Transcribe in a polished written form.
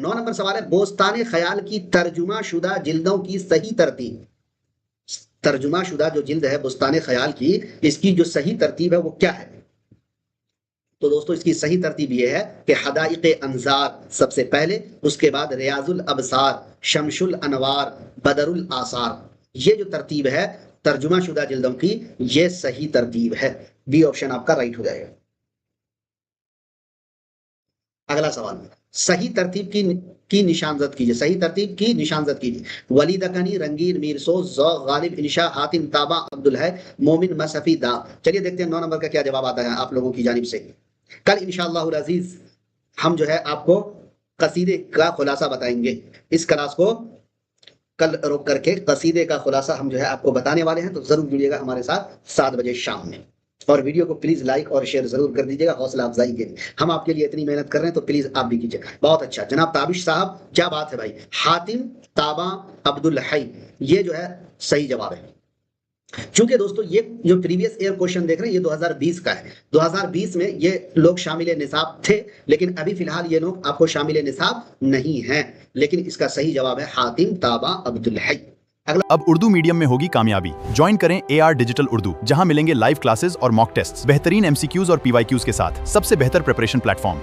9 number سوال ہے بوستان خیال کی ترجمہ شدہ جلدوں کی صحیح ترتیب. ترجمہ شدہ جو جلد ہے بوستان خیال کی، اس کی جو صحیح ترتیب ہے وہ کیا ہے؟ تو دوستو اس کی صحیح ترتیب یہ ہے کہ حدائق انظار سب سے پہلے، اس کے بعد ریاض الابصار، شمس الانوار، بدر الاثار. یہ جو ترتیب ہے ترجمہ شدہ جلدوں کی، یہ صحیح ترتیب ہے. بی آپشن آپ کا رائٹ ہو جائے گا. اگلا سوال، صحیح ترتیب کی نشانزد کیجیے. صحیح ترتیب کی نشانزد کیجیے. ولید کنی، رنگیر، میرسوز، ذوق، غالب، انشا، حاتم، تابع، عبدالحی، مومن، مصحفی، دا. چلیے دیکھتے ہیں 9 نمبر کا کیا جواب آتا ہے آپ لوگوں کی جانب سے. کل انشاءاللہ العزیز ہم جو ہے آپ کو قصیدے کا خلاصہ بتائیں گے. اس کلاس کو کل روک کر کے قصیدے کا خلاصہ ہم جو ہے آپ کو بتانے والے ہیں، تو ضرور جڑیے گا ہمارے ساتھ 7 بجے شام میں. اور ویڈیو کو پلیز لائک اور شیئر ضرور کر دیجیے گا حوصلہ افزائی کے لیے. ہم آپ کے لیے اتنی محنت کر رہے ہیں تو پلیز آپ بھی کیجیے. بہت اچھا جناب تابش صاحب، کیا بات ہے بھائی. حاتم، تابع، عبدالحی، یہ جو ہے صحیح جواب ہے. چونکہ دوستو یہ جو پریویس ایئر کوشچن دیکھ رہے ہیں یہ 2020 کا ہے. 2020 میں یہ لوگ شامل نصاب تھے، لیکن ابھی فی الحال یہ لوگ آپ کو شامل نصاب نہیں ہیں. لیکن اس کا صحیح جواب ہے حاتم، تابع، عبدالحی. اب اردو میڈیم میں ہوگی کامیابی. جوائن کریں AR ڈیجیٹل اردو، جہاں ملیں گے لائیو کلاسز اور موک ٹیسٹ، بہترین MCQs اور PYQs کے ساتھ. سب سے بہتر پریپریشن پلیٹ فارم.